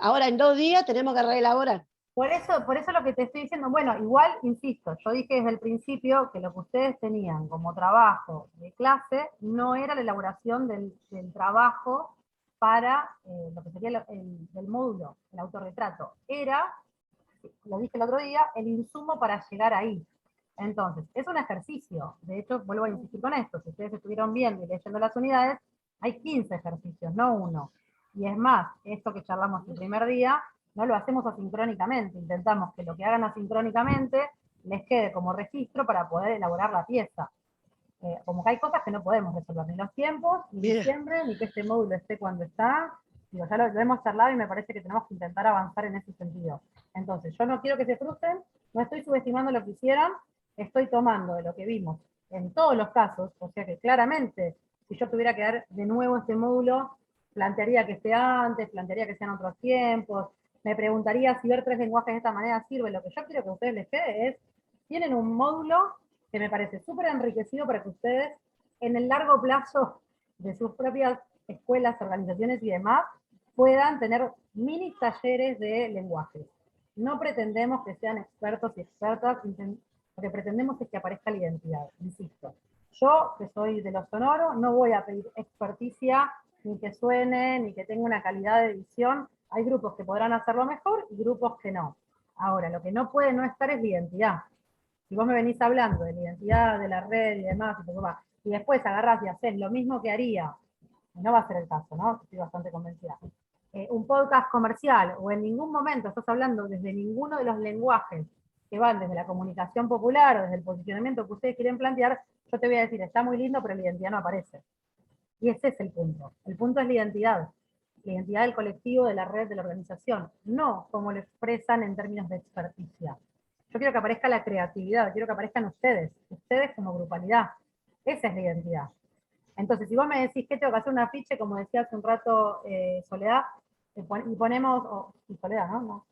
ahora en 2 días tenemos que reelaborar. Por eso lo que te estoy diciendo, bueno, igual, insisto, yo dije desde el principio que lo que ustedes tenían como trabajo de clase no era la elaboración del trabajo para lo que sería el módulo, el autorretrato. Era, lo dije el otro día, el insumo para llegar ahí. Entonces, es un ejercicio. De hecho, vuelvo a insistir con esto. Si ustedes estuvieron viendo y leyendo las unidades, hay 15 ejercicios, no uno. Y es más, esto que charlamos el primer día, no lo hacemos asincrónicamente. Intentamos que lo que hagan asincrónicamente les quede como registro para poder elaborar la pieza. Como que hay cosas que no podemos resolver, ni los tiempos, ni diciembre, ni que este módulo esté cuando está. Digo, ya lo hemos charlado y me parece que tenemos que intentar avanzar en ese sentido. Entonces, yo no quiero que se frustren, no estoy subestimando lo que hicieron, estoy tomando de lo que vimos en todos los casos, o sea que claramente, si yo tuviera que dar de nuevo este módulo, plantearía que esté antes, plantearía que sean otros tiempos, me preguntaría si ver 3 lenguajes de esta manera sirve. Lo que yo quiero que a ustedes les quede es, tienen un módulo que me parece súper enriquecido para que ustedes, en el largo plazo de sus propias escuelas, organizaciones y demás, puedan tener mini talleres de lenguajes. No pretendemos que sean expertos y expertas, lo que pretendemos es que aparezca la identidad, insisto. Yo, que soy de lo sonoro, no voy a pedir experticia, ni que suene, ni que tenga una calidad de edición. Hay grupos que podrán hacerlo mejor y grupos que no. Ahora, lo que no puede no estar es la identidad. Si vos me venís hablando de la identidad de la red y demás, y después agarrás y haces lo mismo que haría, no va a ser el caso, ¿no? Estoy bastante convencida. Un podcast comercial, o en ningún momento estás hablando desde ninguno de los lenguajes que van desde la comunicación popular o desde el posicionamiento que ustedes quieren plantear, yo te voy a decir, está muy lindo, pero la identidad no aparece. Y ese es el punto. El punto es la identidad del colectivo, de la red, de la organización, no como lo expresan en términos de experticia. Yo quiero que aparezca la creatividad, quiero que aparezcan ustedes como grupalidad. Esa es la identidad. Entonces, si vos me decís que tengo que hacer un afiche, como decía hace un rato Soledad, y ponemos, y Soledad, ¿no? No,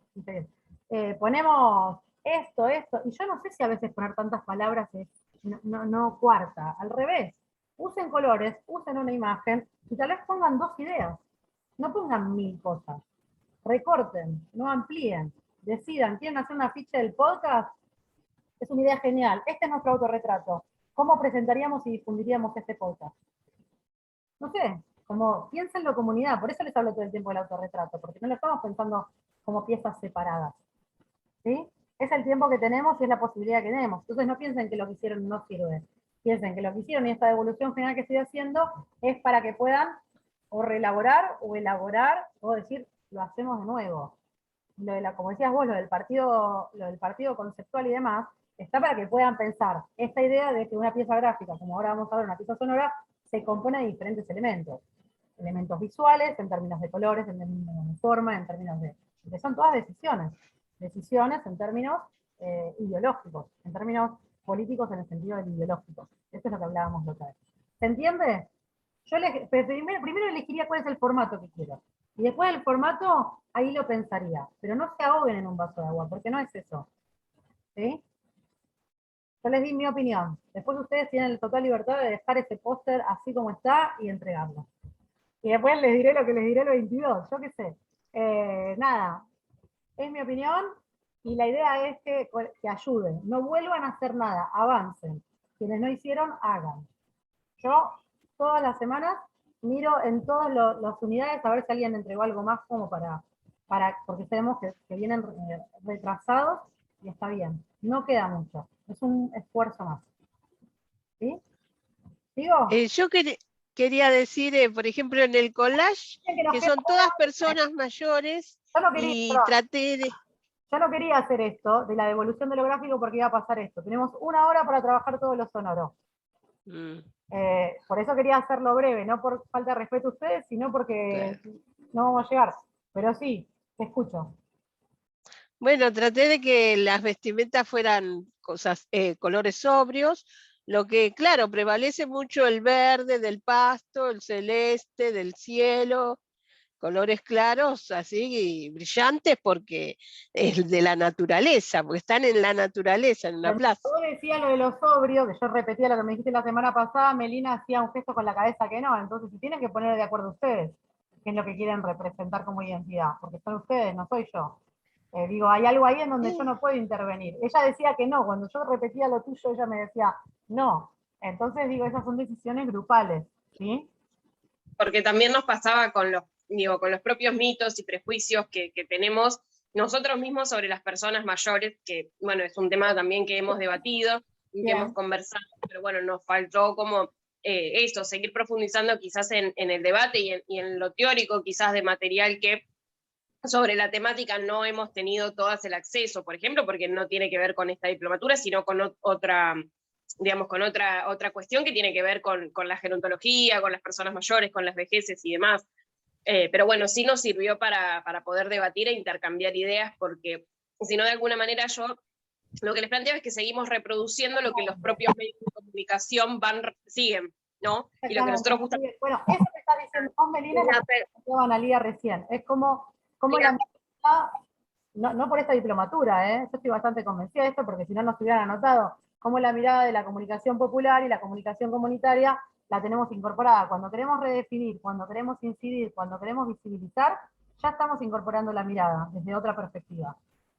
ponemos esto, y yo no sé si a veces poner tantas palabras no cuarta, al revés. Usen colores, usen una imagen, y tal vez pongan 2 ideas, no pongan 1000 cosas. Recorten, no amplíen, decidan, ¿quieren hacer una ficha del podcast? Es una idea genial, este es nuestro autorretrato. ¿Cómo presentaríamos y difundiríamos este podcast? No sé, como piénsenlo comunidad, por eso les hablo todo el tiempo del autorretrato, porque no lo estamos pensando como piezas separadas. ¿Sí? Es el tiempo que tenemos y es la posibilidad que tenemos. Entonces no piensen que lo que hicieron no sirve. Piensen que lo que hicieron y esta devolución general que estoy haciendo es para que puedan o reelaborar o elaborar o decir, lo hacemos de nuevo. Como decías vos, lo del partido conceptual y demás, está para que puedan pensar esta idea de que una pieza gráfica, como ahora vamos a ver una pieza sonora, se compone de diferentes elementos. Elementos visuales, en términos de colores, en términos de forma, en términos de... que son todas decisiones. Decisiones en términos ideológicos, en términos políticos en el sentido del ideológico. Eso es lo que hablábamos la otra vez. ¿Se entiende? Yo primero elegiría cuál es el formato que quiero. Y después del formato, ahí lo pensaría. Pero no se ahoguen en un vaso de agua, porque no es eso. ¿Sí? Yo les di mi opinión. Después ustedes tienen la total libertad de dejar ese póster así como está y entregarlo. Y después les diré lo que les diré el 22, yo qué sé. Nada, es mi opinión y la idea es que ayuden. No vuelvan a hacer nada, avancen. Quienes no hicieron, hagan. Yo todas las semanas miro en todas las unidades a ver si alguien entregó algo más como porque sabemos que vienen retrasados y está bien. No queda mucho, es un esfuerzo más. ¿Sí? ¿Sigo? Yo quería decir, por ejemplo, en el collage, que son todas personas mayores, y traté de... Yo no quería hacer esto, de la devolución de lo gráfico, porque iba a pasar esto. Tenemos 1 hora para trabajar todo lo sonoro. Por eso quería hacerlo breve, no por falta de respeto a ustedes, sino porque no vamos a llegar. Pero sí, te escucho. Bueno, traté de que las vestimentas fueran colores sobrios, lo que, claro, prevalece mucho el verde del pasto, el celeste del cielo, colores claros, así, brillantes, porque es de la naturaleza, porque están en la naturaleza, en una plaza. Yo decía lo de lo sobrio, que yo repetía lo que me dijiste la semana pasada, Melina hacía un gesto con la cabeza que no, entonces si tienen que poner de acuerdo ustedes. qué es lo que quieren representar como identidad, porque son ustedes, no soy yo. Digo, hay algo ahí en donde yo no puedo intervenir. Ella decía que no, cuando yo repetía lo tuyo, ella me decía no. Entonces digo, esas son decisiones grupales, ¿sí? Porque también nos pasaba con con los propios mitos y prejuicios que tenemos nosotros mismos sobre las personas mayores, que bueno, es un tema también que hemos debatido y que hemos conversado, pero bueno, nos faltó como eso, seguir profundizando quizás en el debate y en lo teórico quizás de material que sobre la temática no hemos tenido todas el acceso, por ejemplo, porque no tiene que ver con esta diplomatura, sino con otra, digamos, con otra cuestión que tiene que ver con la gerontología, con las personas mayores, con las vejeces y demás. Pero bueno, sí nos sirvió para poder debatir e intercambiar ideas, porque si no, de alguna manera yo lo que les planteo es que seguimos reproduciendo lo que los propios medios de comunicación siguen, ¿no? Y lo que nosotros justamente... Bueno, eso que está diciendo vos, Melina, es lo que planteaba Analía recién. Es como la mirada, no por esta diplomatura, yo estoy bastante convencida de esto, porque si no nos hubieran anotado, como la mirada de la comunicación popular y la comunicación comunitaria la tenemos incorporada. Cuando queremos redefinir, cuando queremos incidir, cuando queremos visibilizar, ya estamos incorporando la mirada desde otra perspectiva.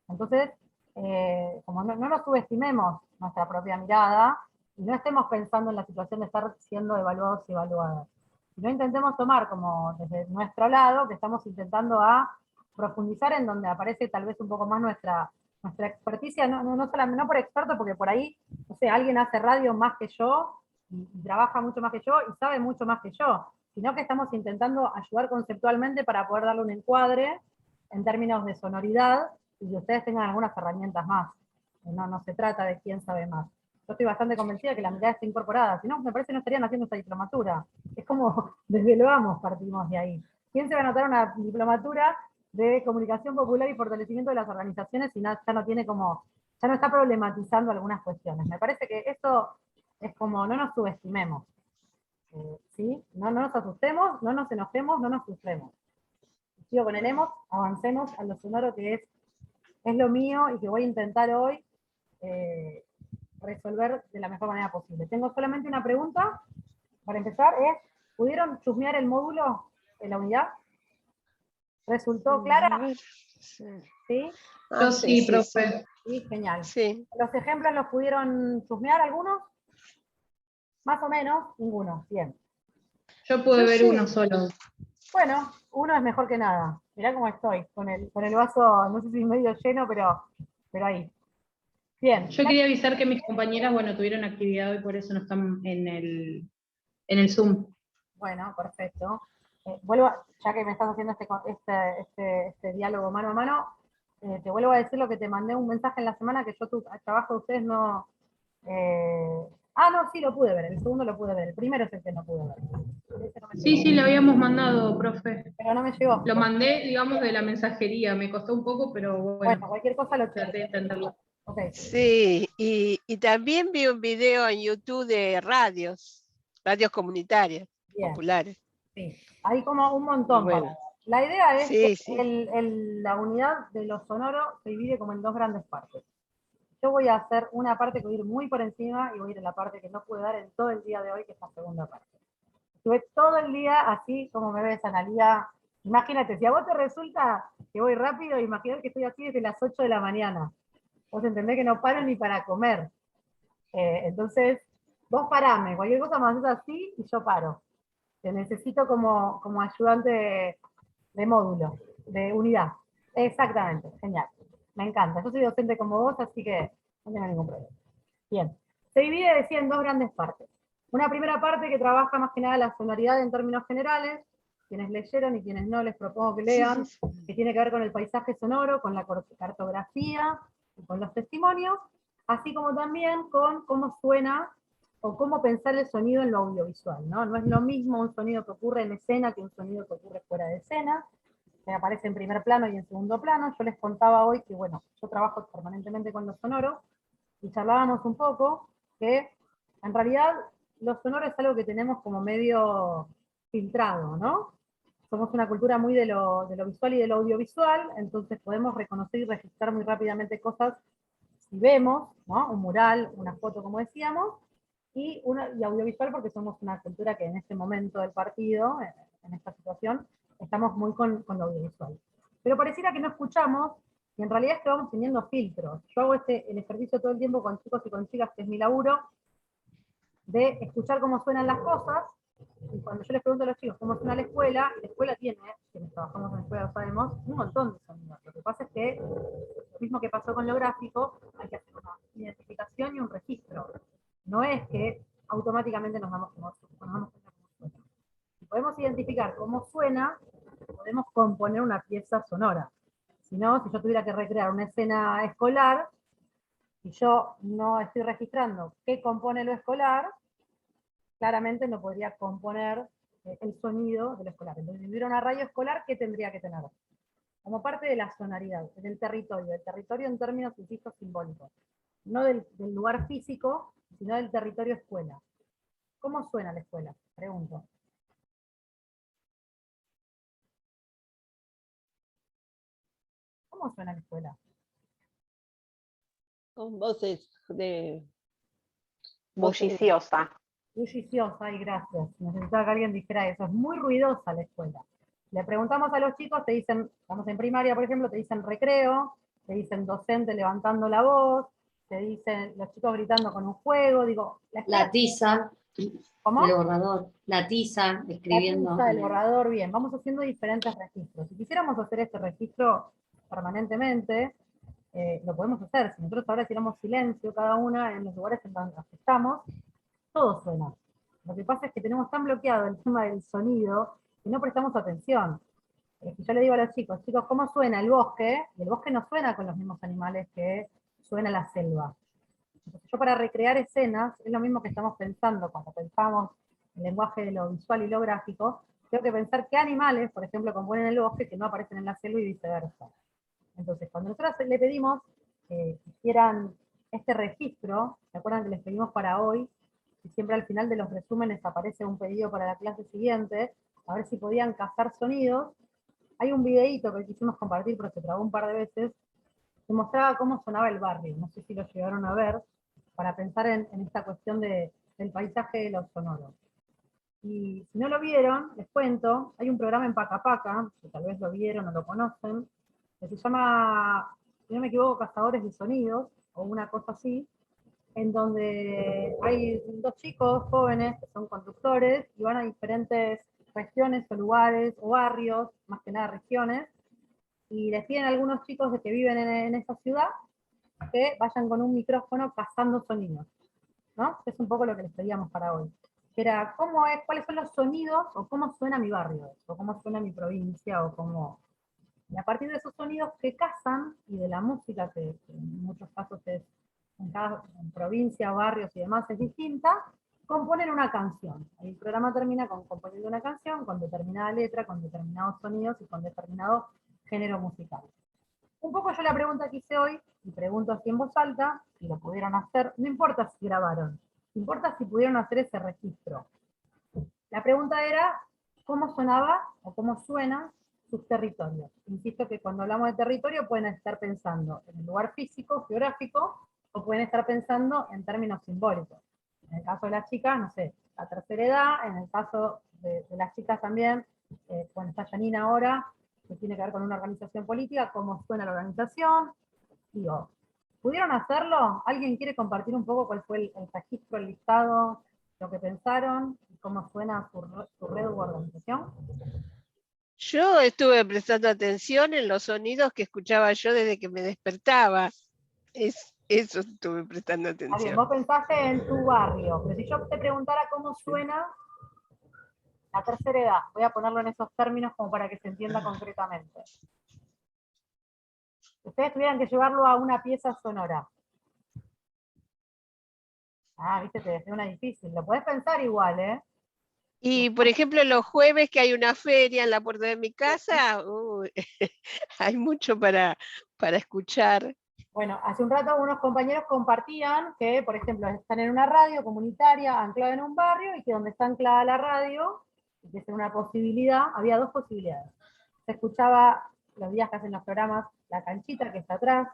Entonces, como no nos subestimemos nuestra propia mirada, y no estemos pensando en la situación de estar siendo evaluados y evaluadas. Si no intentemos tomar como desde nuestro lado, que estamos intentando a profundizar en donde aparece tal vez un poco más nuestra experticia, no por experto, porque por ahí, no sé, alguien hace radio más que yo, y trabaja mucho más que yo, y sabe mucho más que yo, sino que estamos intentando ayudar conceptualmente para poder darle un encuadre en términos de sonoridad, y que ustedes tengan algunas herramientas más. No se trata de quién sabe más. Yo estoy bastante convencida que la mirada está incorporada, si no, me parece que no estarían haciendo esta diplomatura. Es como, desde lo vamos, partimos de ahí. ¿Quién se va a anotar una diplomatura de comunicación popular y fortalecimiento de las organizaciones y ya no tiene como, ya no está problematizando algunas cuestiones? Me parece que esto es como, no nos subestimemos, ¿sí? No nos asustemos, no nos enojemos, no nos frustremos. Sigo con el avancemos a lo sonoro, que es lo mío y que voy a intentar hoy resolver de la mejor manera posible. Tengo solamente una pregunta, para empezar, ¿pudieron chusmear el módulo de la unidad? ¿Resultó clara? Sí. ¿Sí? Yo sí, profe. Sí, genial. Sí. ¿Los ejemplos los pudieron chusmear algunos? Más o menos, ninguno. Bien. Yo pude ver uno solo. Bueno, uno es mejor que nada. Mirá cómo estoy, con el vaso, no sé si medio lleno, pero ahí. Bien. Yo quería avisar que mis compañeras, bueno, tuvieron actividad y por eso no están en el Zoom. Bueno, perfecto. Vuelvo, ya que me estás haciendo este diálogo mano a mano, te vuelvo a decir lo que te mandé un mensaje en la semana, que yo tu trabajo de ustedes no... no, sí, lo pude ver, el segundo lo pude ver, el primero es el que no pude ver. Sí, lo habíamos mandado, profe. Pero no me llegó. Lo mandé, digamos, de la mensajería, me costó un poco, pero bueno, cualquier cosa lo traté de entenderlo. Okay. Sí, y también vi un video en YouTube de radios comunitarias, populares. Sí, hay como un montón. Bueno. La idea es Sí, que la unidad de lo sonoro se divide como en dos grandes partes. Yo voy a hacer una parte que voy a ir muy por encima y voy a ir en la parte que no pude dar en todo el día de hoy, que es la segunda parte. Estuve todo el día así como me ves, Analía. Imagínate, si a vos te resulta que voy rápido, imagínate que estoy así desde las 8 de la mañana. Vos entendés que no paro ni para comer. Entonces, vos parame, cualquier cosa me haces así y yo paro. Te necesito como ayudante de módulo, de unidad. Exactamente, genial. Me encanta. Yo soy docente como vos, así que no tengo ningún problema. Bien. Se divide, decía, en dos grandes partes. Una primera parte que trabaja más que nada la sonoridad en términos generales. Quienes leyeron y quienes no, les propongo que lean, que tiene que ver con el paisaje sonoro, con la cartografía y con los testimonios, así como también con cómo suena o cómo pensar el sonido en lo audiovisual, ¿no? No es lo mismo un sonido que ocurre en escena que un sonido que ocurre fuera de escena, que aparece en primer plano y en segundo plano. Yo les contaba hoy que, bueno, yo trabajo permanentemente con lo sonoro, y charlábamos un poco que, en realidad, lo sonoro es algo que tenemos como medio filtrado, ¿no? Somos una cultura muy de lo visual y de lo audiovisual, entonces podemos reconocer y registrar muy rápidamente cosas si vemos, ¿no? Un mural, una foto, como decíamos, y audiovisual porque somos una cultura que en este momento del partido, en esta situación, estamos muy con lo audiovisual. Pero pareciera que no escuchamos, y en realidad es que vamos teniendo filtros. Yo hago el ejercicio todo el tiempo con chicos y con chicas, que es mi laburo, de escuchar cómo suenan las cosas, y cuando yo les pregunto a los chicos cómo suena la escuela tiene, quienes trabajamos en la escuela lo sabemos, un montón de sonidos. Lo que pasa es que, lo mismo que pasó con lo gráfico, hay que hacer una identificación y un registro. No es que automáticamente nos damos cuenta cómo suena. Si podemos identificar cómo suena, podemos componer una pieza sonora. Si no, si yo tuviera que recrear una escena escolar, y yo no estoy registrando qué compone lo escolar, claramente no podría componer el sonido de lo escolar. Entonces, si hubiera una radio escolar, ¿qué tendría que tener? Como parte de la sonoridad, del territorio en términos, insisto, simbólicos. No del lugar físico, sino del territorio escuela. ¿Cómo suena la escuela? Pregunto. ¿Cómo suena la escuela? Con voces de... Bulliciosa. Bulliciosa, ay, gracias. Necesitaba que alguien dijera eso. Es muy ruidosa la escuela. Le preguntamos a los chicos, te dicen, estamos en primaria, por ejemplo, te dicen recreo, te dicen docente levantando la voz, te dicen los chicos gritando con un juego, digo... La tiza, ¿Cómo? el borrador, la tiza, escribiendo. La tiza, el borrador, bien. Vamos haciendo diferentes registros. Si quisiéramos hacer este registro permanentemente, lo podemos hacer. Si nosotros ahora tiramos silencio cada una en los lugares en donde estamos, todo suena. Lo que pasa es que tenemos tan bloqueado el tema del sonido que no prestamos atención. Si yo le digo a los chicos, ¿cómo suena el bosque? Y el bosque no suena con los mismos animales que suena la selva. Entonces, yo para recrear escenas, es lo mismo que estamos pensando cuando pensamos el lenguaje de lo visual y lo gráfico, tengo que pensar qué animales, por ejemplo, componen el bosque que no aparecen en la selva y viceversa. Entonces, cuando nosotros le pedimos que hicieran este registro, ¿se acuerdan que les pedimos para hoy? Y siempre al final de los resúmenes aparece un pedido para la clase siguiente, a ver si podían cazar sonidos. Hay un videíto que quisimos compartir, pero se trabó un par de veces, que mostraba cómo sonaba el barrio, no sé si lo llegaron a ver, para pensar en esta cuestión del paisaje de los sonoros. Y si no lo vieron, les cuento, hay un programa en Paca Paca, que tal vez lo vieron o lo conocen, que se llama, si no me equivoco, Cazadores de Sonidos, o una cosa así, en donde hay dos chicos jóvenes que son conductores y van a diferentes regiones o lugares o barrios, más que nada regiones, y les piden a algunos chicos de que viven en esa ciudad que vayan con un micrófono cazando sonidos, ¿no? Es un poco lo que les pedíamos para hoy. Que era, ¿cuáles son los sonidos o cómo suena mi barrio? O cómo suena mi provincia o cómo... Y a partir de esos sonidos que cazan y de la música, que en muchos casos es, en provincia, barrios y demás es distinta, componen una canción. El programa termina componiendo una canción con determinada letra, con determinados sonidos y con determinado género musical. Un poco yo la pregunta que hice hoy, y pregunto así en voz alta, si lo pudieron hacer, no importa si grabaron, importa si pudieron hacer ese registro. La pregunta era, ¿cómo sonaba o cómo suenan sus territorios? Insisto que cuando hablamos de territorio pueden estar pensando en el lugar físico, geográfico, o pueden estar pensando en términos simbólicos. En el caso de las chicas, no sé, la tercera edad, en el caso de las chicas también, cuando está Janina ahora, que tiene que ver con una organización política, cómo suena la organización. Digo, ¿pudieron hacerlo? ¿Alguien quiere compartir un poco cuál fue el registro, el listado, lo que pensaron, y cómo suena su red u organización? Yo estuve prestando atención en los sonidos que escuchaba yo desde que me despertaba. Eso estuve prestando atención. Bien, vos pensaste en tu barrio, pero si yo te preguntara cómo suena la tercera edad, voy a ponerlo en esos términos como para que se entienda concretamente. Ustedes tuvieran que llevarlo a una pieza sonora. Viste, te dejé una difícil. Lo podés pensar igual, ¿eh? Y, por ejemplo, los jueves que hay una feria en la puerta de mi casa, hay mucho para escuchar. Bueno, hace un rato unos compañeros compartían que, por ejemplo, están en una radio comunitaria anclada en un barrio y que donde está anclada la radio, que es una posibilidad, había dos posibilidades. Se escuchaba los días que hacen los programas, la canchita que está atrás,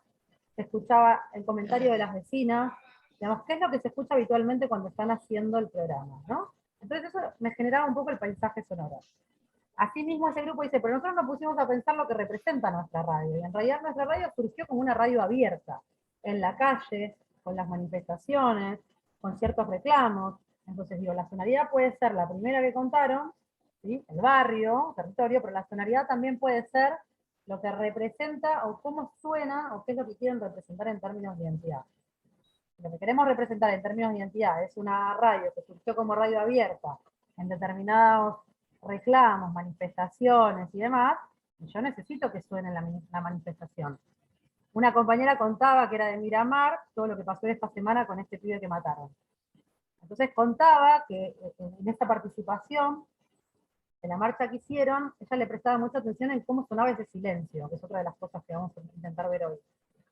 se escuchaba el comentario de las vecinas, digamos, ¿qué es lo que se escucha habitualmente cuando están haciendo el programa, ¿no? Entonces eso me generaba un poco el paisaje sonoro. Asimismo, ese grupo dice, pero nosotros nos pusimos a pensar lo que representa nuestra radio, y en realidad nuestra radio surgió como una radio abierta, en la calle, con las manifestaciones, con ciertos reclamos. Entonces digo, la sonoridad puede ser la primera que contaron, ¿sí? El barrio, territorio, pero la sonoridad también puede ser lo que representa o cómo suena o qué es lo que quieren representar en términos de identidad. Lo que queremos representar en términos de identidad es una radio que surgió como radio abierta en determinados reclamos, manifestaciones y demás, y yo necesito que suene la manifestación. Una compañera contaba que era de Miramar todo lo que pasó esta semana con este pibe que mataron. Entonces contaba que en esta participación, en la marcha que hicieron, ella le prestaba mucha atención en cómo sonaba ese silencio, que es otra de las cosas que vamos a intentar ver hoy,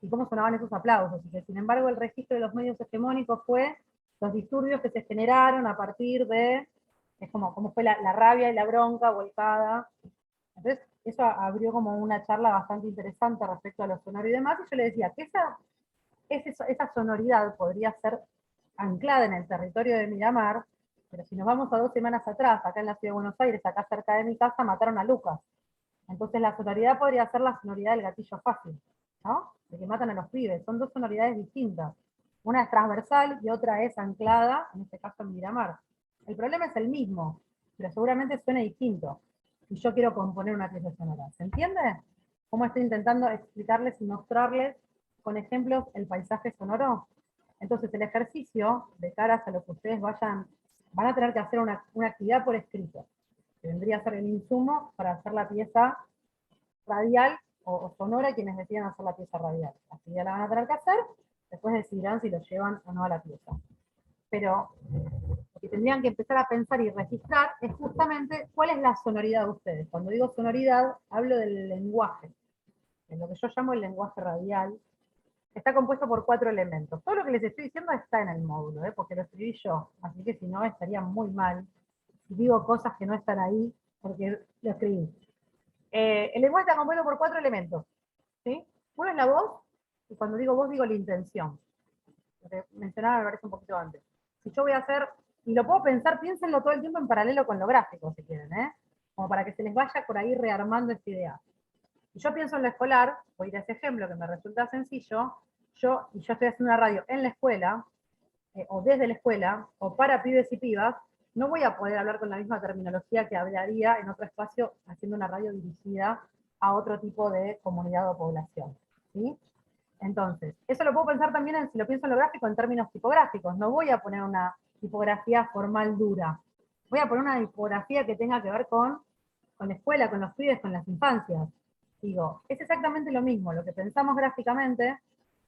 y cómo sonaban esos aplausos, y que sin embargo el registro de los medios hegemónicos fue los disturbios que se generaron a partir de, es como fue la rabia y la bronca volcada. Entonces eso abrió como una charla bastante interesante respecto a lo sonoro y demás, y yo le decía que esa sonoridad podría ser anclada en el territorio de Miramar, pero si nos vamos a 2 semanas atrás, acá en la Ciudad de Buenos Aires, acá cerca de mi casa, mataron a Lucas. Entonces la sonoridad podría ser la sonoridad del gatillo fácil, ¿no? De que matan a los pibes. Son 2 sonoridades distintas. Una es transversal y otra es anclada, en este caso en Miramar. El problema es el mismo, pero seguramente suena distinto. Y yo quiero componer una pieza sonora. ¿Se entiende? ¿Cómo estoy intentando explicarles y mostrarles con ejemplos el paisaje sonoro? Entonces el ejercicio, de cara a lo que ustedes van a tener que hacer una actividad por escrito, que vendría a ser el insumo para hacer la pieza radial o sonora, quienes decidan hacer la pieza radial. La actividad la van a tener que hacer, después decidirán si lo llevan o no a la pieza. Pero lo que tendrían que empezar a pensar y registrar es justamente cuál es la sonoridad de ustedes. Cuando digo sonoridad, hablo del lenguaje, en lo que yo llamo el lenguaje radial. Está compuesto por 4 elementos. Todo lo que les estoy diciendo está en el módulo, porque lo escribí yo, así que si no estaría muy mal si digo cosas que no están ahí, porque lo escribí. El lenguaje está compuesto por 4 elementos, ¿sí? Uno es la voz, y cuando digo voz digo la intención. Lo que mencionaba me parece un poquito antes. Si yo voy a hacer, y lo puedo pensar, piénsenlo todo el tiempo en paralelo con lo gráfico, si quieren, como para que se les vaya por ahí rearmando esta idea. Si yo pienso en lo escolar, voy a ir a ese ejemplo que me resulta sencillo, y yo estoy haciendo una radio en la escuela, o desde la escuela, o para pibes y pibas, no voy a poder hablar con la misma terminología que hablaría en otro espacio haciendo una radio dirigida a otro tipo de comunidad o población. ¿Sí? Entonces, eso lo puedo pensar también, si lo pienso en lo gráfico, en términos tipográficos. No voy a poner una tipografía formal dura. Voy a poner una tipografía que tenga que ver con la escuela, con los pibes, con las infancias. Digo, es exactamente lo mismo, lo que pensamos gráficamente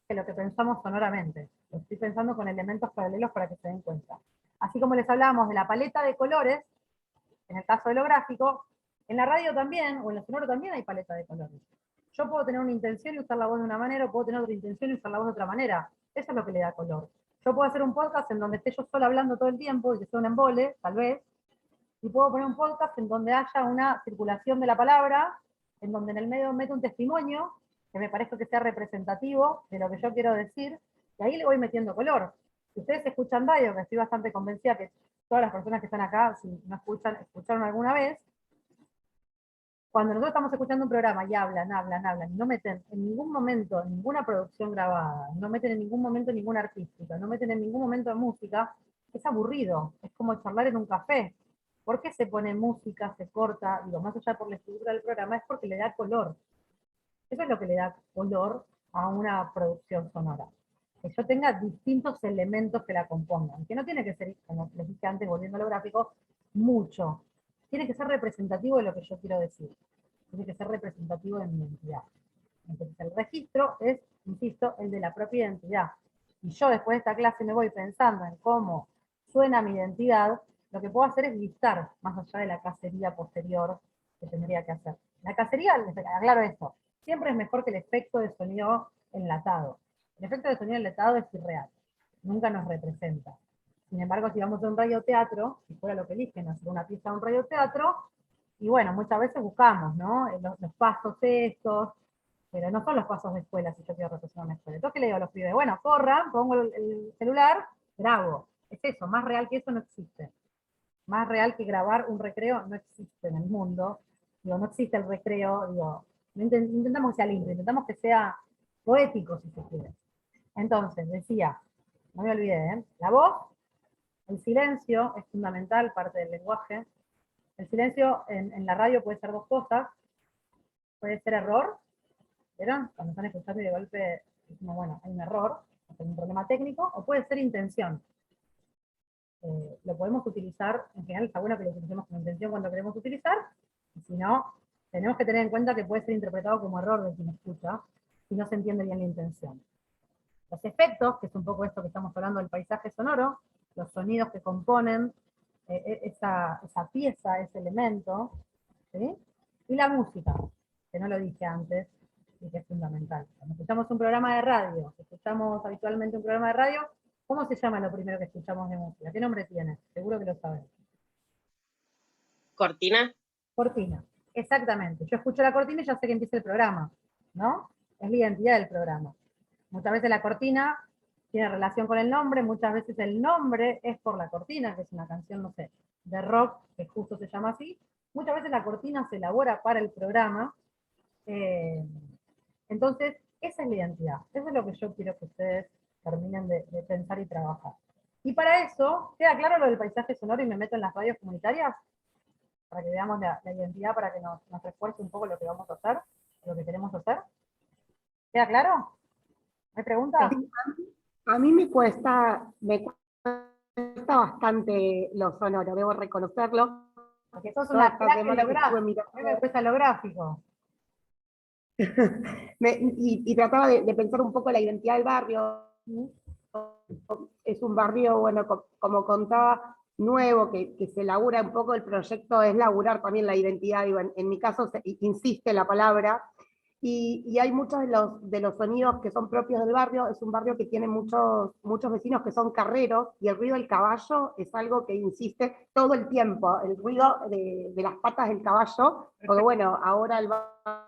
que lo que pensamos sonoramente. Lo estoy pensando con elementos paralelos para que se den cuenta. Así como les hablábamos de la paleta de colores, en el caso de lo gráfico, en la radio también, o en lo sonoro también hay paleta de colores. Yo puedo tener una intención y usar la voz de una manera, o puedo tener otra intención y usar la voz de otra manera. Eso es lo que le da color. Yo puedo hacer un podcast en donde esté yo sola hablando todo el tiempo, y que sea un embole, tal vez, y puedo poner un podcast en donde haya una circulación de la palabra, en donde en el medio meto un testimonio, que me parezca que sea representativo de lo que yo quiero decir, y ahí le voy metiendo color. Si ustedes escuchan radio, que estoy bastante convencida que todas las personas que están acá, si no escucharon alguna vez, cuando nosotros estamos escuchando un programa y hablan, y no meten en ningún momento ninguna producción grabada, no meten en ningún momento ninguna artística, no meten en ningún momento de música, es aburrido, es como charlar en un café. ¿Por qué se pone música, se corta? Digo, más allá por la estructura del programa, es porque le da color. Eso es lo que le da color a una producción sonora. Que yo tenga distintos elementos que la compongan. Que no tiene que ser, como les dije antes, volviendo a lo gráfico, mucho. Tiene que ser representativo de lo que yo quiero decir. Tiene que ser representativo de mi identidad. Entonces el registro es, insisto, el de la propia identidad. Y yo después de esta clase me voy pensando en cómo suena mi identidad, lo que puedo hacer es listar, más allá de la cacería posterior que tendría que hacer. La cacería, les aclaro esto, siempre es mejor que el efecto de sonido enlatado. El efecto de sonido enlatado es irreal, nunca nos representa. Sin embargo, si vamos a un radioteatro, si fuera lo que eligen, hacer una pieza de un radioteatro, y bueno, muchas veces buscamos, ¿no? Los pasos estos, pero no son los pasos de escuela si yo quiero representar una escuela. Entonces, ¿qué le digo a los pibes? Bueno, corran, pongo el celular, grabo. Es eso, más real que eso no existe. más real que grabar un recreo no existe en el mundo. Digo, no existe el recreo, digo, no intentamos que sea lindo, intentamos que sea poético, si se quiere. Entonces, decía, no me olvidé, ¿eh? La voz, el silencio es fundamental, parte del lenguaje. El silencio en la radio puede ser dos cosas. Puede ser error, ¿vieron? Cuando están escuchando y de golpe decimos, bueno, hay un error, hay un problema técnico, o puede ser intención. Lo podemos utilizar, en general está bueno que lo utilicemos con intención cuando queremos utilizar, y si no, tenemos que tener en cuenta que puede ser interpretado como error de quien escucha, si no se entiende bien la intención. Los efectos, que es un poco esto que estamos hablando del paisaje sonoro, los sonidos que componen esa pieza, ese elemento, ¿sí? Y la música, que no lo dije antes, y que es fundamental. Cuando escuchamos un programa de radio, escuchamos habitualmente un programa de radio, ¿cómo se llama lo primero que escuchamos de música? ¿Qué nombre tiene? Seguro que lo saben. ¿Cortina? Cortina, exactamente. Yo escucho la cortina y ya sé que empieza el programa, ¿no? Es la identidad del programa. Muchas veces la cortina tiene relación con el nombre, muchas veces el nombre es por la cortina, que es una canción, no sé, de rock, que justo se llama así. Muchas veces la cortina se elabora para el programa. Entonces, esa es la identidad. Eso es lo que yo quiero que ustedes terminen de pensar y trabajar. Y para eso, ¿queda claro lo del paisaje sonoro y me meto en las radios comunitarias? Para que veamos la identidad, para que nos refuerce un poco lo que vamos a hacer, lo que queremos hacer. ¿Queda claro? ¿Hay preguntas? A mí me cuesta bastante lo sonoro, debo reconocerlo. Porque sos Toda una esta crack semana que estuve holográfica. mirando- A mí me cuesta lo gráfico. y trataba de pensar un poco la identidad del barrio. Es un barrio, bueno, como contaba, nuevo, que se labura un poco, el proyecto es laburar también la identidad, digo, en mi caso insiste la palabra, y hay muchos de los sonidos que son propios del barrio. Es un barrio que tiene muchos vecinos que son carreros, y el ruido del caballo es algo que insiste todo el tiempo, el ruido de las patas del caballo, porque bueno, ahora el barrio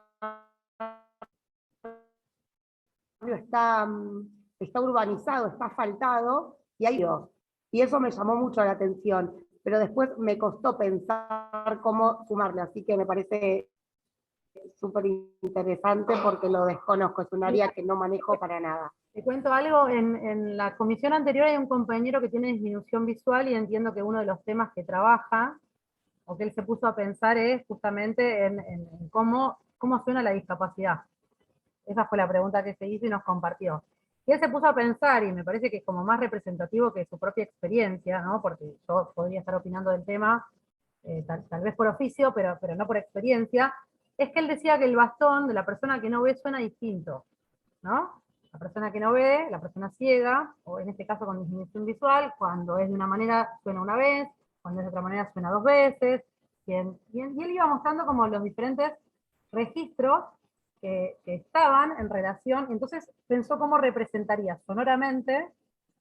está urbanizado, está asfaltado, y hay dos. Y eso me llamó mucho la atención, pero después me costó pensar cómo sumarle, así que me parece súper interesante porque lo desconozco, es un área que no manejo para nada. Te cuento algo, en la comisión anterior hay un compañero que tiene disminución visual y entiendo que uno de los temas que trabaja, o que él se puso a pensar, es justamente en cómo suena la discapacidad. Esa fue la pregunta que se hizo y nos compartió. Y él se puso a pensar, y me parece que es como más representativo que su propia experiencia, ¿no? Porque yo podría estar opinando del tema, tal vez por oficio, pero no por experiencia, es que él decía que el bastón de la persona que no ve suena distinto, ¿no? La persona que no ve, la persona ciega, o en este caso con disminución visual, cuando es de una manera suena una vez, cuando es de otra manera suena dos veces, y él iba mostrando como los diferentes registros que estaban en relación, entonces pensó cómo representaría sonoramente,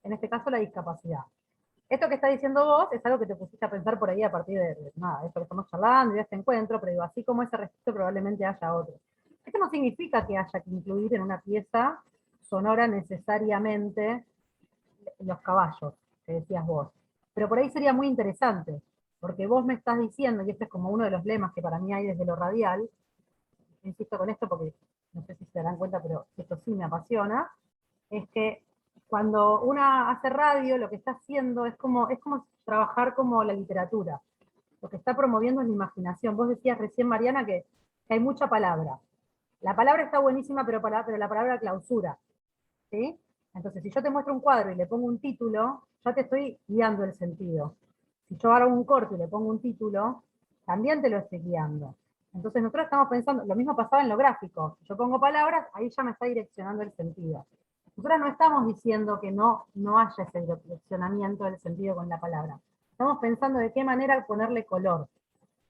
en este caso, la discapacidad. Esto que está diciendo vos es algo que te pusiste a pensar por ahí a partir de nada, esto que estamos charlando y de este encuentro, pero digo, así como ese registro probablemente haya otro. Esto no significa que haya que incluir en una pieza sonora necesariamente los caballos, que decías vos. Pero por ahí sería muy interesante, porque vos me estás diciendo, y este es como uno de los lemas que para mí hay desde lo radial, insisto con esto porque no sé si se darán cuenta, pero esto sí me apasiona, es que cuando una hace radio, lo que está haciendo es como trabajar como la literatura. Lo que está promoviendo es la imaginación. Vos decías recién, Mariana, que hay mucha palabra. La palabra está buenísima, pero la palabra clausura. ¿Sí? Entonces, si yo te muestro un cuadro y le pongo un título, ya te estoy guiando el sentido. Si yo hago un corto y le pongo un título, también te lo estoy guiando. Entonces nosotros estamos pensando, lo mismo pasaba en lo gráfico. Si yo pongo palabras, ahí ya me está direccionando el sentido. Nosotros no estamos diciendo que no haya ese direccionamiento del sentido con la palabra. Estamos pensando de qué manera ponerle color.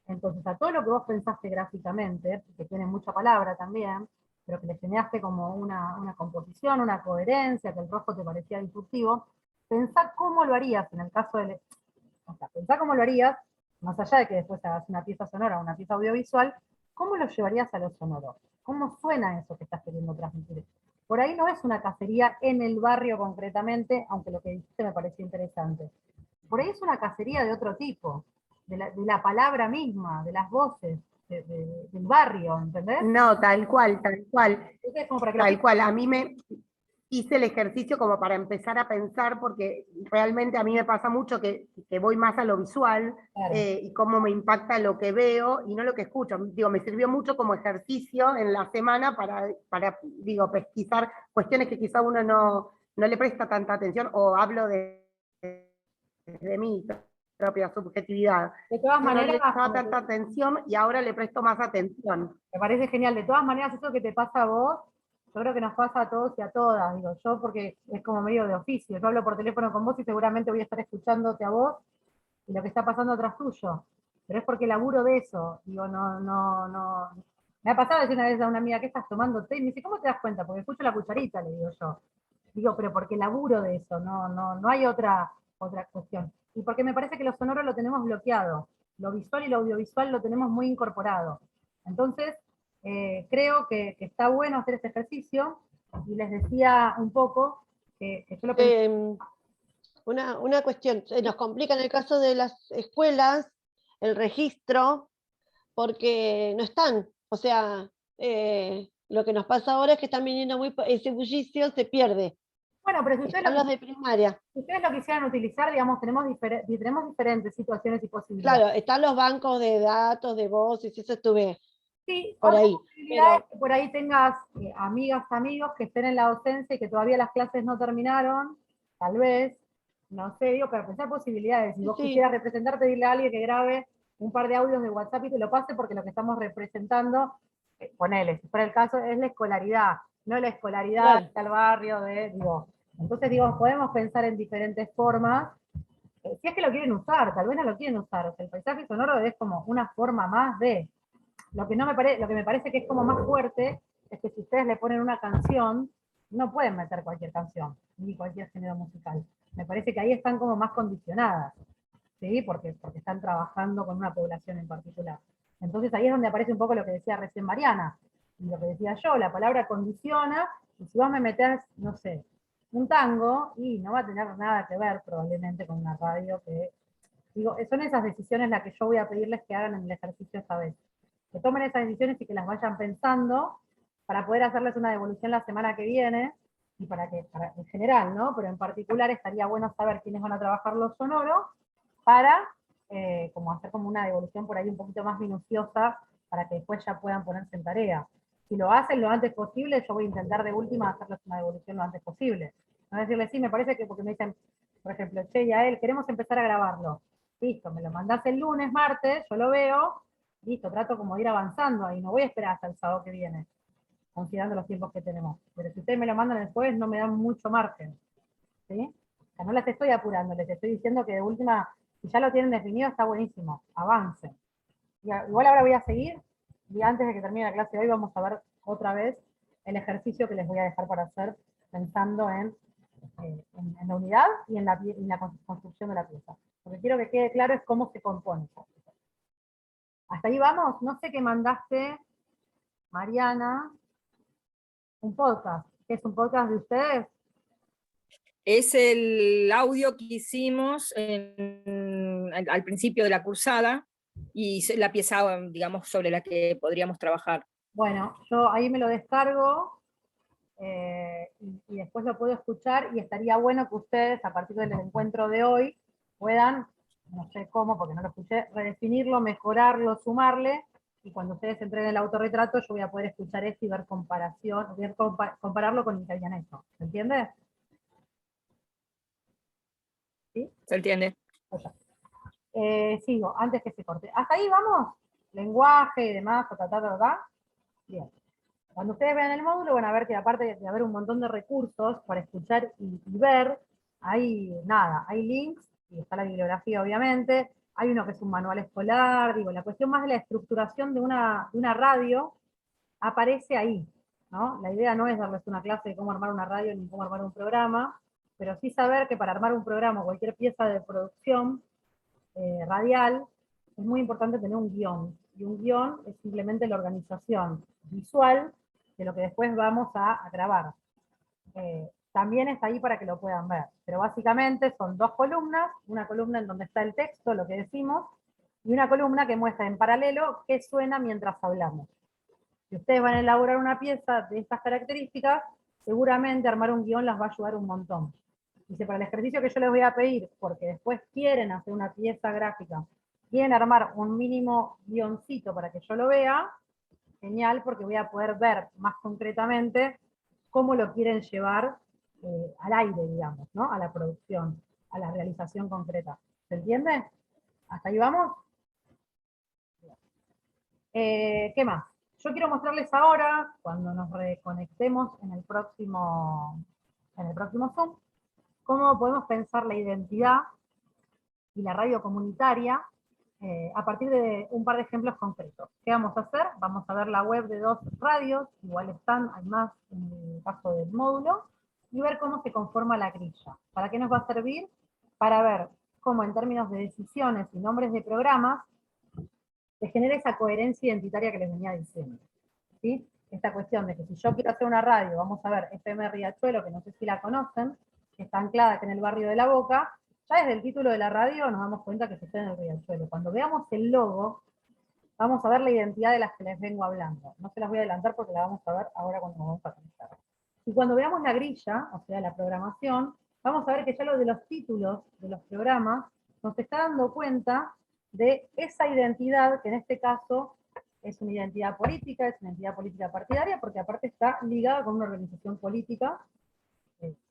Entonces, a todo lo que vos pensaste gráficamente, que tiene mucha palabra también, pero que le generaste como una composición, una coherencia, que el rojo te parecía disruptivo, pensá cómo lo harías en el caso del... O sea, pensá cómo lo harías, más allá de que después hagas una pieza sonora o una pieza audiovisual, ¿cómo lo llevarías a lo sonoro? ¿Cómo suena eso que estás queriendo transmitir? Por ahí no es una cacería en el barrio concretamente, aunque lo que dijiste me pareció interesante. Por ahí es una cacería de otro tipo. de la palabra misma, de las voces, del barrio, ¿entendés? No, tal cual, tal cual. Entonces, como para que lo Tal cual, a mí me hice el ejercicio como para empezar a pensar, porque realmente a mí me pasa mucho que voy más a lo visual Claro. y cómo me impacta lo que veo y no lo que escucho. Digo, me sirvió mucho como ejercicio en la semana para digo, pesquisar cuestiones que quizá uno no le presta tanta atención, o hablo de mi propia subjetividad. De todas Yo no le maneras, prestaba como que tanta atención y ahora le presto más atención. me parece genial. De todas maneras, eso que te pasa a vos, yo creo que nos pasa a todos y a todas, digo yo, porque es como medio de oficio. Yo hablo por teléfono con vos y seguramente voy a estar escuchándote a vos y lo que está pasando atrás tuyo. Pero es porque laburo de eso. Digo, no. Me ha pasado decir una vez a una amiga, ¿qué estás tomando té? Y me dice, ¿cómo te das cuenta? Porque escucho la cucharita, le digo yo. Digo, pero porque laburo de eso, no hay otra cuestión. Y porque me parece que lo sonoro lo tenemos bloqueado. Lo visual y lo audiovisual lo tenemos muy incorporado. Entonces, creo que está bueno hacer este ejercicio, y les decía un poco que yo lo pensé. Una cuestión, se nos complica en el caso de las escuelas el registro porque no están, o sea, lo que nos pasa ahora es que están viniendo ese bullicio se pierde, Bueno, pero si ustedes están lo, los de primaria, si ustedes lo quisieran utilizar, digamos, tenemos diferentes situaciones y posibilidades. claro, están los bancos de datos, de voces, eso estuve Sí, por otra ahí, posibilidad es pero que por ahí tengas amigas, amigos que estén en la docencia y que todavía las clases no terminaron, tal vez, no sé, digo, pero pensar posibilidades. Si sí, vos sí, quisieras representar, pedirle a alguien que grabe un par de audios de WhatsApp y te lo pase, porque lo que estamos representando, ponele, si fuera el caso, es la escolaridad, no la escolaridad claro. del barrio, digo. Entonces, digo, podemos pensar en diferentes formas. Si es que lo quieren usar, tal vez no lo quieren usar. O sea, el paisaje sonoro es como una forma más de. Lo que me parece que es como más fuerte es que si ustedes le ponen una canción, no pueden meter cualquier canción, ni cualquier género musical. Me parece que ahí están como más condicionadas, ¿sí? Porque están trabajando con una población en particular. Entonces ahí es donde aparece un poco lo que decía recién Mariana, y lo que decía yo, la palabra condiciona, y si vos me metés, no sé, un tango, y no va a tener nada que ver probablemente con una radio que... Digo, son esas decisiones las que yo voy a pedirles que hagan en el ejercicio esta vez. Que tomen esas decisiones y que las vayan pensando para poder hacerles una devolución la semana que viene, y para en general, ¿no? Pero en particular estaría bueno saber quiénes van a trabajar los sonoros para como hacer como una devolución por ahí un poquito más minuciosa para que después ya puedan ponerse en tarea. Si lo hacen lo antes posible, yo voy a intentar de última hacerles una devolución lo antes posible. No decirles, sí, me parece que, porque me dicen, por ejemplo, che, Yael, queremos empezar a grabarlo. Listo, me lo mandás el lunes, martes, yo lo veo, listo, trato como de ir avanzando ahí, no voy a esperar hasta el sábado que viene, considerando los tiempos que tenemos. Pero si ustedes me lo mandan el jueves, no me dan mucho margen, ¿sí? O sea, no las estoy apurando, les estoy diciendo que de última, si ya lo tienen definido, está buenísimo, avancen. Igual ahora voy a seguir, y antes de que termine la clase de hoy vamos a ver otra vez el ejercicio que les voy a dejar para hacer, pensando en la unidad y en la construcción de la pieza. Lo que quiero que quede claro es cómo se compone. Hasta ahí vamos. No sé qué mandaste, Mariana, un podcast. ¿Qué es un podcast de ustedes? Es el audio que hicimos al principio de la cursada y la pieza, digamos, sobre la que podríamos trabajar. Bueno, yo ahí me lo descargo y después lo puedo escuchar, y estaría bueno que ustedes, a partir del encuentro de hoy, puedan, no sé cómo, porque no lo escuché, redefinirlo, mejorarlo, sumarle, y cuando ustedes entreguen el autorretrato, yo voy a poder escuchar esto y ver comparación, compararlo con el que habían hecho. ¿Se entiende? ¿Sí? ¿Se entiende? Sigo, antes que se corte. ¿Hasta ahí vamos? Lenguaje y demás, Bien. Cuando ustedes vean el módulo van a ver que, aparte de haber un montón de recursos para escuchar y ver, hay links, y está la bibliografía obviamente, hay uno que es un manual escolar, digo, la cuestión más de la estructuración de una radio aparece ahí, ¿no? La idea no es darles una clase de cómo armar una radio ni cómo armar un programa, pero sí saber que para armar un programa o cualquier pieza de producción radial, es muy importante tener un guión, y un guión es simplemente la organización visual de lo que después vamos a grabar. También está ahí para que lo puedan ver, pero básicamente son dos columnas, una columna en donde está el texto, lo que decimos, y una columna que muestra en paralelo qué suena mientras hablamos. Si ustedes van a elaborar una pieza de estas características, seguramente armar un guión las va a ayudar un montón. Dice, para el ejercicio que yo les voy a pedir, porque después quieren hacer una pieza gráfica, quieren armar un mínimo guioncito para que yo lo vea, genial, porque voy a poder ver más concretamente cómo lo quieren llevar al aire, digamos, ¿no? A la producción, a la realización concreta. ¿Se entiende? ¿Hasta ahí vamos? ¿Qué más? Yo quiero mostrarles ahora, cuando nos reconectemos en el próximo Zoom, cómo podemos pensar la identidad y la radio comunitaria a partir de un par de ejemplos concretos. ¿Qué vamos a hacer? Vamos a ver la web de 2 radios, igual están, hay más en el caso del módulo, y ver cómo se conforma la grilla. ¿Para qué nos va a servir? Para ver cómo en términos de decisiones y nombres de programas, se genera esa coherencia identitaria que les venía diciendo. ¿Sí? Esta cuestión de que si yo quiero hacer una radio, vamos a ver FM Riachuelo, que no sé si la conocen, que está anclada aquí en el barrio de La Boca, ya desde el título de la radio nos damos cuenta que se está en el Riachuelo. Cuando veamos el logo, vamos a ver la identidad de las que les vengo hablando. No se las voy a adelantar porque la vamos a ver ahora cuando nos vamos a conectar. Y cuando veamos la grilla, o sea, la programación, vamos a ver que ya lo de los títulos de los programas nos está dando cuenta de esa identidad, que en este caso es una identidad política, es una identidad política partidaria, porque aparte está ligada con una organización política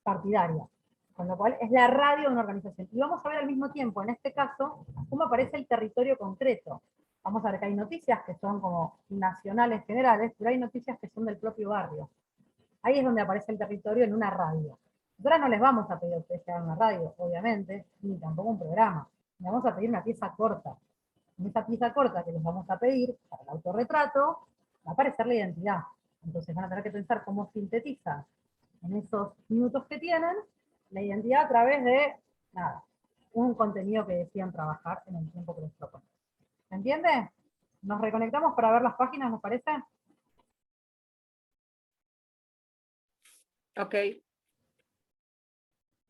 partidaria. Con lo cual es la radio de una organización. Y vamos a ver al mismo tiempo, en este caso, cómo aparece el territorio concreto. Vamos a ver que hay noticias que son como nacionales generales, pero hay noticias que son del propio barrio. Ahí es donde aparece el territorio en una radio. Nosotros no les vamos a pedir a ustedes que hagan una radio, obviamente, ni tampoco un programa. Les vamos a pedir una pieza corta. En esa pieza corta que les vamos a pedir, para el autorretrato, va a aparecer la identidad. Entonces van a tener que pensar cómo sintetizan en esos minutos que tienen la identidad a través de, nada, un contenido que decían trabajar en el tiempo que les proponen. ¿Se entiende? Nos reconectamos para ver las páginas, ¿nos parece? Ok.